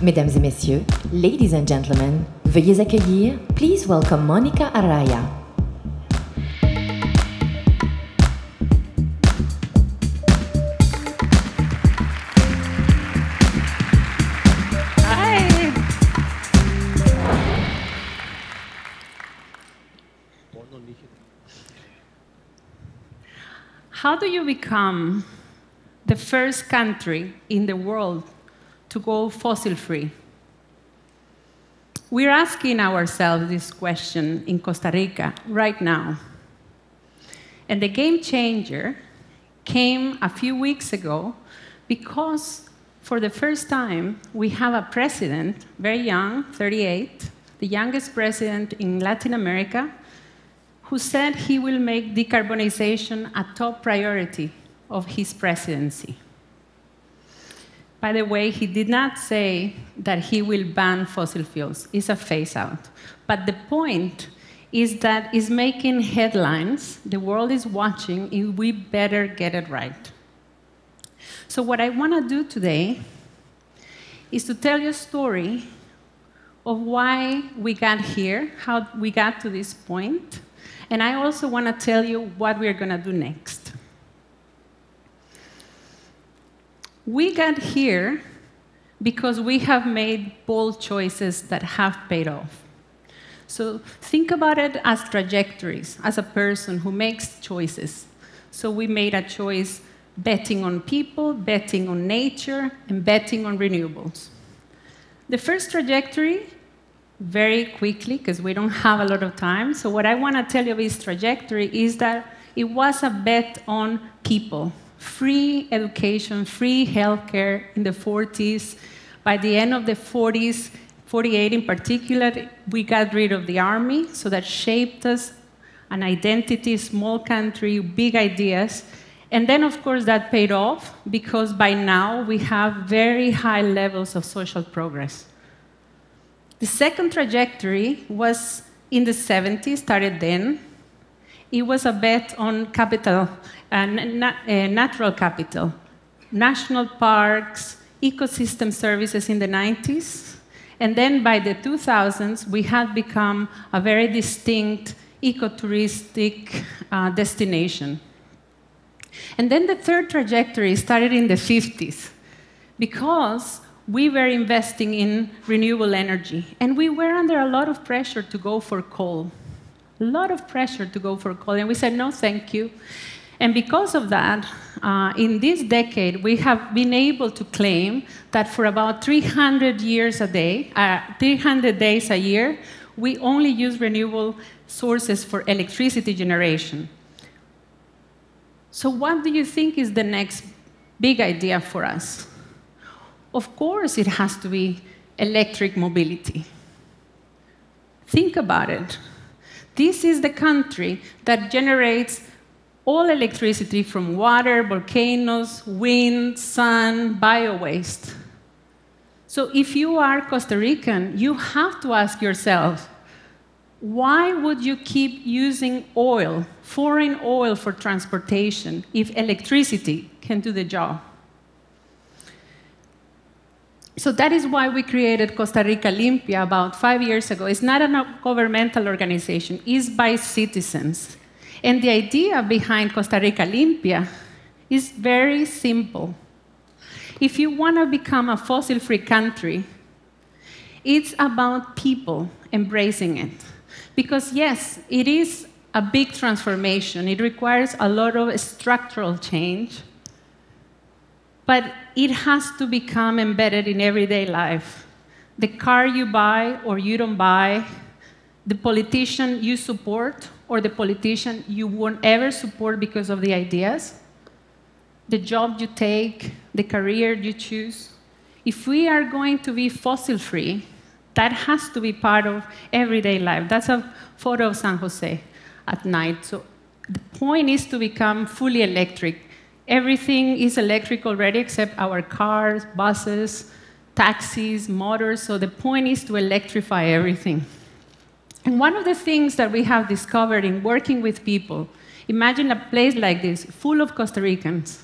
Mesdames et messieurs, ladies and gentlemen, veuillez accueillir, please welcome Mónica Araya. Hi. How do you become the first country in the world to go fossil-free? We're asking ourselves this question in Costa Rica right now. And the game changer came a few weeks ago because for the first time, we have a president, very young, 38, the youngest president in Latin America, who said he will make decarbonization a top priority of his presidency. By the way, he did not say that he will ban fossil fuels. It's a phase-out. But the point is that it's making headlines. The world is watching, and we better get it right. So what I want to do today is to tell you a story of why we got here, how we got to this point, and I also want to tell you what we're going to do next. We got here because we have made bold choices that have paid off. So think about it as trajectories, as a person who makes choices. So we made a choice betting on people, betting on nature, and betting on renewables. The first trajectory, very quickly, because we don't have a lot of time, so what I want to tell you of this trajectory is that it was a bet on people. Free education, free healthcare in the 40s. By the end of the 40s, 48 in particular, we got rid of the army, so that shaped us, an identity, small country, big ideas. And then, of course, that paid off, because by now we have very high levels of social progress. The second trajectory was in the 70s, started then. It was a bet on capital, natural capital, national parks, ecosystem services in the 90s. And then by the 2000s, we had become a very distinct ecotouristic destination. And then the third trajectory started in the 50s, because we were investing in renewable energy. And we were under a lot of pressure to go for coal. A lot of pressure to go for coal, and we said, no, thank you. And because of that, in this decade, we have been able to claim that for about 300 years a day, 300 days a year, we only use renewable sources for electricity generation. So what do you think is the next big idea for us? Of course, it has to be electric mobility. Think about it. This is the country that generates all electricity from water, volcanoes, wind, sun, bio-waste. So if you are Costa Rican, you have to ask yourself, why would you keep using oil, foreign oil for transportation, if electricity can do the job? So that is why we created Costa Rica LIMPA about 5 years ago. It's not a governmental organization, it's by citizens. And the idea behind Costa Rica LIMPA is very simple. If you want to become a fossil-free country, it's about people embracing it. Because yes, it is a big transformation. It requires a lot of structural change. But it has to become embedded in everyday life. The car you buy or you don't buy, the politician you support or the politician you won't ever support because of the ideas, the job you take, the career you choose. If we are going to be fossil-free, that has to be part of everyday life. That's a photo of San Jose at night. So the point is to become fully electric. Everything is electric already except our cars, buses, taxis, motors. So the point is to electrify everything. And one of the things that we have discovered in working with people, imagine a place like this, full of Costa Ricans.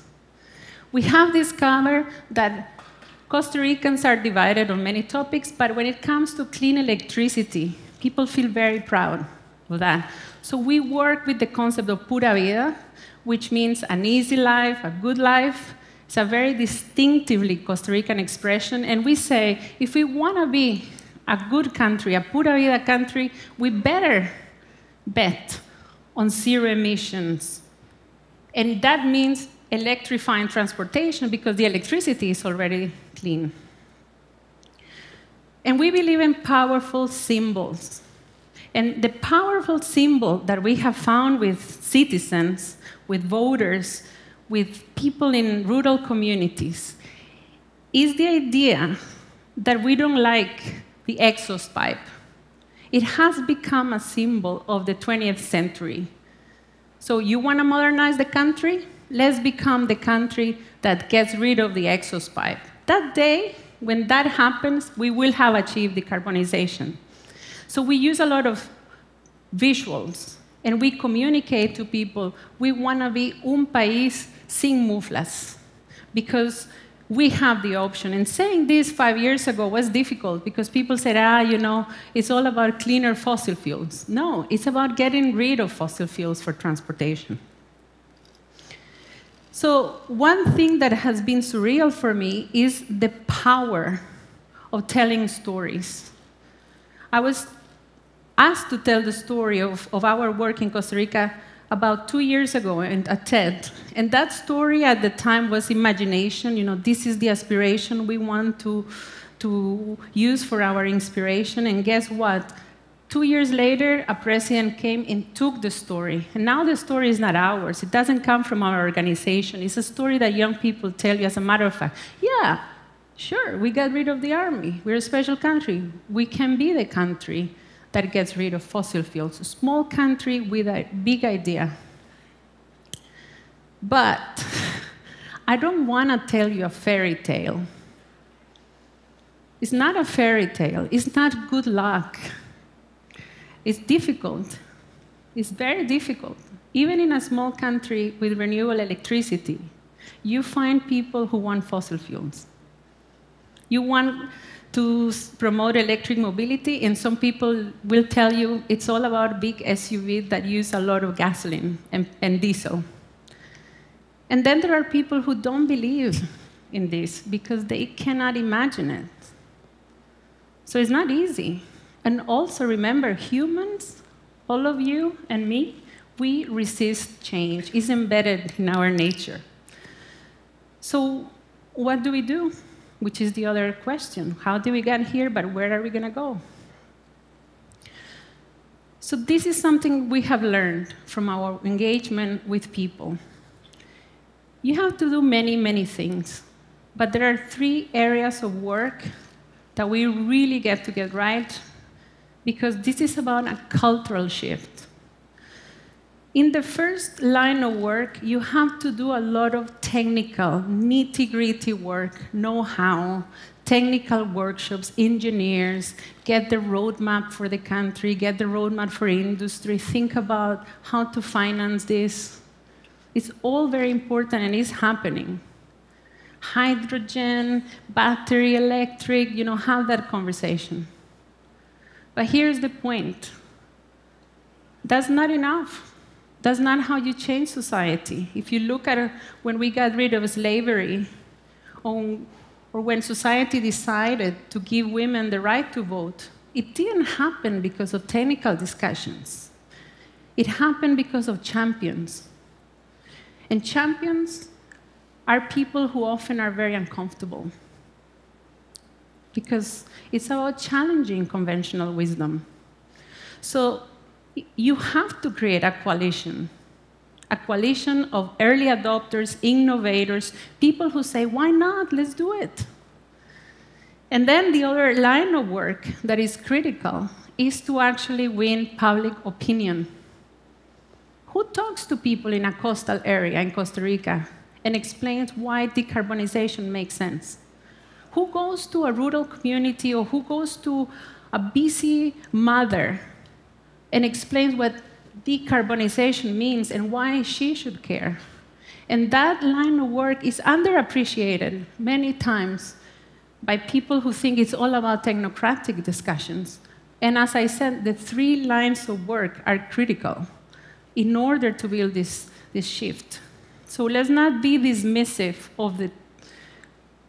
We have discovered that Costa Ricans are divided on many topics, but when it comes to clean electricity, people feel very proud of that. So we work with the concept of pura vida, which means an easy life, a good life. It's a very distinctively Costa Rican expression, and we say, if we want to be a good country, a pura vida country, we better bet on zero emissions. And that means electrifying transportation because the electricity is already clean. And we believe in powerful symbols. And the powerful symbol that we have found with citizens, with voters, with people in rural communities, is the idea that we don't like the exhaust pipe. It has become a symbol of the 20th century. So you want to modernize the country? Let's become the country that gets rid of the exhaust pipe. That day, when that happens, we will have achieved decarbonization. So we use a lot of visuals, and we communicate to people, we want to be un país sin muflas, because we have the option. And saying this 5 years ago was difficult, because people said, it's all about cleaner fossil fuels. No, it's about getting rid of fossil fuels for transportation. So one thing that has been surreal for me is the power of telling stories. I was asked to tell the story of our work in Costa Rica about 2 years ago at TED. And that story at the time was imagination. This is the aspiration we want to use for our inspiration. And guess what? 2 years later, a president came and took the story. And now the story is not ours. It doesn't come from our organization. It's a story that young people tell you as a matter of fact. Yeah, sure, we got rid of the army. We're a special country. We can be the country that gets rid of fossil fuels. A small country with a big idea. But I don't want to tell you a fairy tale. It's not a fairy tale. It's not good luck. It's difficult. It's very difficult. Even in a small country with renewable electricity, you find people who want fossil fuels. You want to promote electric mobility, and some people will tell you it's all about big SUVs that use a lot of gasoline and diesel. And then there are people who don't believe in this because they cannot imagine it. So it's not easy. And also remember, humans, all of you and me, we resist change. It's embedded in our nature. So what do we do? Which is the other question. How did we get here, but where are we going to go? So this is something we have learned from our engagement with people. You have to do many, many things. But there are 3 areas of work that we really get to get right, because this is about a cultural shift. In the first line of work, you have to do a lot of technical, nitty-gritty work, know-how, technical workshops, engineers, get the roadmap for the country, get the roadmap for industry, think about how to finance this. It's all very important, and it's happening. Hydrogen, battery, electric, have that conversation. But here's the point. That's not enough. That's not how you change society. If you look at when we got rid of slavery, or when society decided to give women the right to vote, it didn't happen because of technical discussions. It happened because of champions. And champions are people who often are very uncomfortable, because it's about challenging conventional wisdom. So you have to create a coalition of early adopters, innovators, people who say, why not? Let's do it. And then the other line of work that is critical is to actually win public opinion. Who talks to people in a coastal area in Costa Rica and explains why decarbonization makes sense? Who goes to a rural community, or who goes to a busy mother and explains what decarbonization means and why she should care? And that line of work is underappreciated many times by people who think it's all about technocratic discussions. And as I said, the 3 lines of work are critical in order to build this shift. So let's not be dismissive of the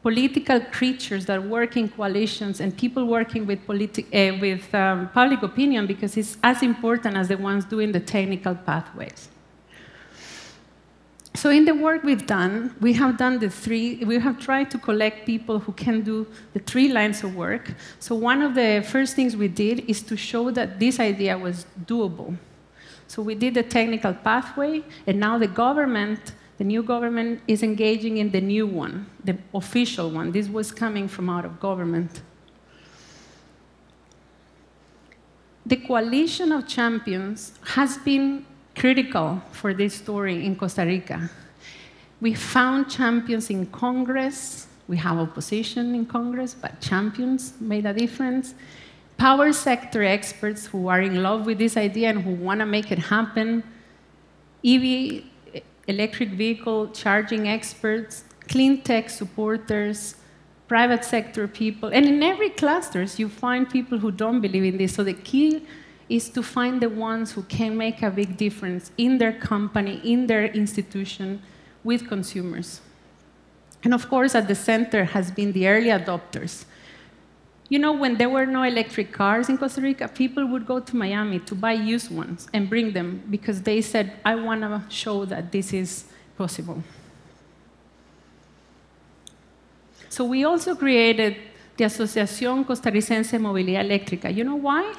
political creatures that work in coalitions and people working with public opinion, because it's as important as the ones doing the technical pathways. So in the work we've done, we have tried to collect people who can do the 3 lines of work. So one of the first things we did is to show that this idea was doable. So we did the technical pathway, and now the new government is engaging in the new one, the official one. This was coming from out of government. The coalition of champions has been critical for this story in Costa Rica. We found champions in Congress. We have opposition in Congress, but champions made a difference. Power sector experts who are in love with this idea and who want to make it happen. EV, electric vehicle charging experts, clean tech supporters, private sector people. And in every cluster, you find people who don't believe in this. So the key is to find the ones who can make a big difference in their company, in their institution, with consumers. And of course, at the center has been the early adopters. You know, when there were no electric cars in Costa Rica, people would go to Miami to buy used ones and bring them because they said, I want to show that this is possible. So we also created the Asociación Costarricense de Movilidad Eléctrica. You know why?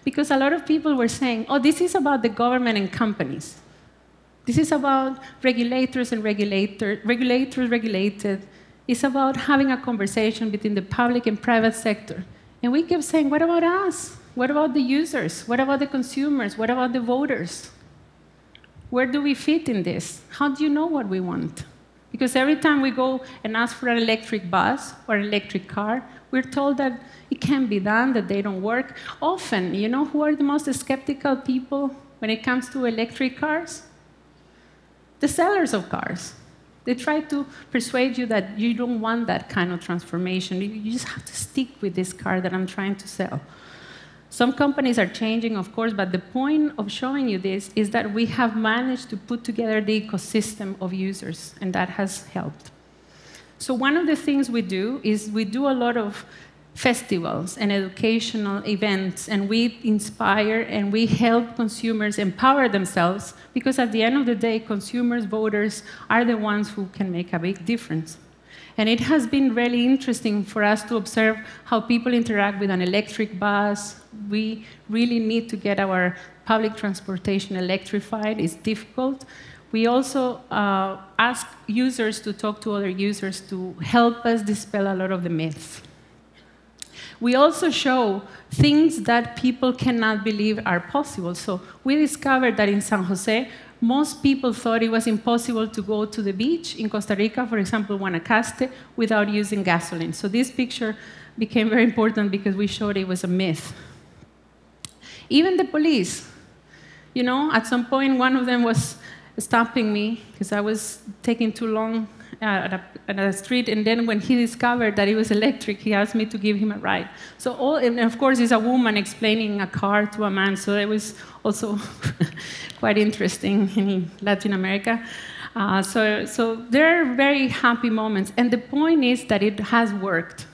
Because a lot of people were saying, oh, this is about the government and companies. This is about regulators and regulators regulated. It's about having a conversation between the public and private sector. And we kept saying, what about us? What about the users? What about the consumers? What about the voters? Where do we fit in this? How do you know what we want? Because every time we go and ask for an electric bus or an electric car, we're told that it can't be done, that they don't work. Often, you know who are the most skeptical people when it comes to electric cars? The sellers of cars. They try to persuade you that you don't want that kind of transformation. You just have to stick with this car that I'm trying to sell. Some companies are changing, of course, but the point of showing you this is that we have managed to put together the ecosystem of users, and that has helped. So one of the things we do is we do a lot of festivals and educational events, and we inspire and we help consumers empower themselves, because at the end of the day, consumers, voters, are the ones who can make a big difference. And it has been really interesting for us to observe how people interact with an electric bus. We really need to get our public transportation electrified. It's difficult. We also ask users to talk to other users to help us dispel a lot of the myths. We also show things that people cannot believe are possible. So we discovered that in San Jose, most people thought it was impossible to go to the beach in Costa Rica, for example, Guanacaste, without using gasoline. So this picture became very important because we showed it was a myth. Even the police, you know, at some point, one of them was stopping me because I was taking too long at a street, and then when he discovered that it was electric, he asked me to give him a ride. So and of course, it's a woman explaining a car to a man, so it was also quite interesting in Latin America. So there are very happy moments, and the point is that it has worked.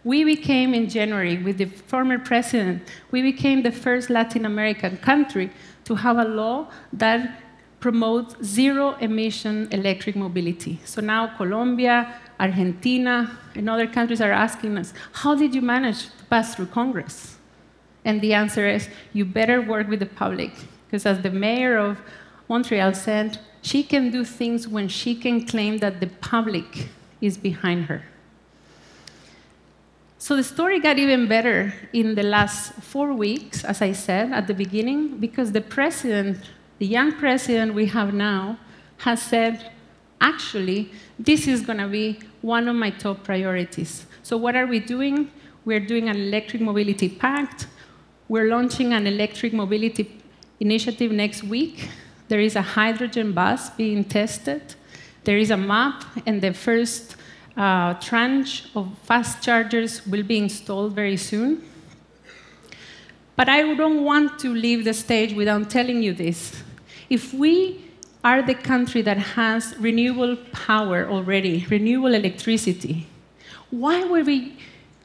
We became, in January, with the former president, we became the first Latin American country to have a law that promotes zero-emission electric mobility. So now Colombia, Argentina, and other countries are asking us, how did you manage to pass through Congress? And the answer is, you better work with the public. Because as the mayor of Montreal said, she can do things when she can claim that the public is behind her. So the story got even better in the last 4 weeks, as I said at the beginning, because the president, the young president we have now, has said, actually, this is going to be one of my top priorities. So what are we doing? We're doing an electric mobility pact. We're launching an electric mobility initiative next week. There is a hydrogen bus being tested. There is a map, and the first A tranche of fast chargers will be installed very soon. But I don't want to leave the stage without telling you this. If we are the country that has renewable power already, renewable electricity, why would we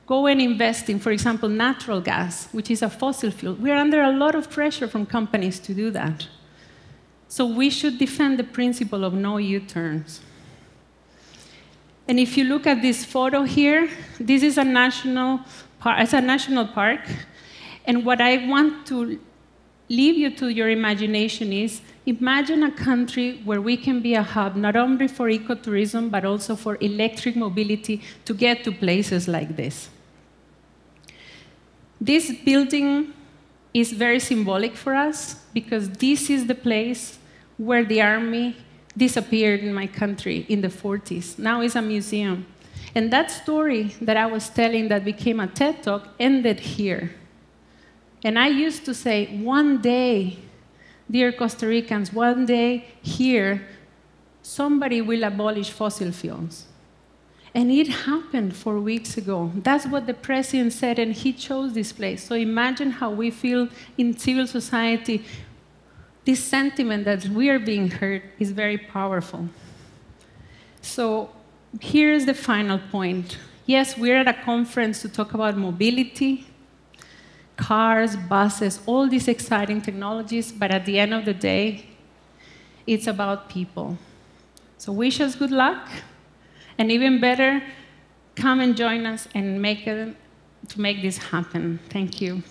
go and invest in, for example, natural gas, which is a fossil fuel? We're under a lot of pressure from companies to do that. So we should defend the principle of no U-turns. And if you look at this photo here, this is a national park. And what I want to leave you to your imagination is, imagine a country where we can be a hub, not only for ecotourism, but also for electric mobility to get to places like this. This building is very symbolic for us, because this is the place where the army disappeared in my country in the 40s. Now it's a museum. And that story that I was telling that became a TED Talk ended here. And I used to say, one day, dear Costa Ricans, one day here, somebody will abolish fossil fuels. And it happened 4 weeks ago. That's what the president said, and he chose this place. So imagine how we feel in civil society. This sentiment that we are being heard is very powerful. So here's the final point. Yes, we're at a conference to talk about mobility, cars, buses, all these exciting technologies, but at the end of the day, it's about people. So wish us good luck, and even better, come and join us and make this happen. Thank you.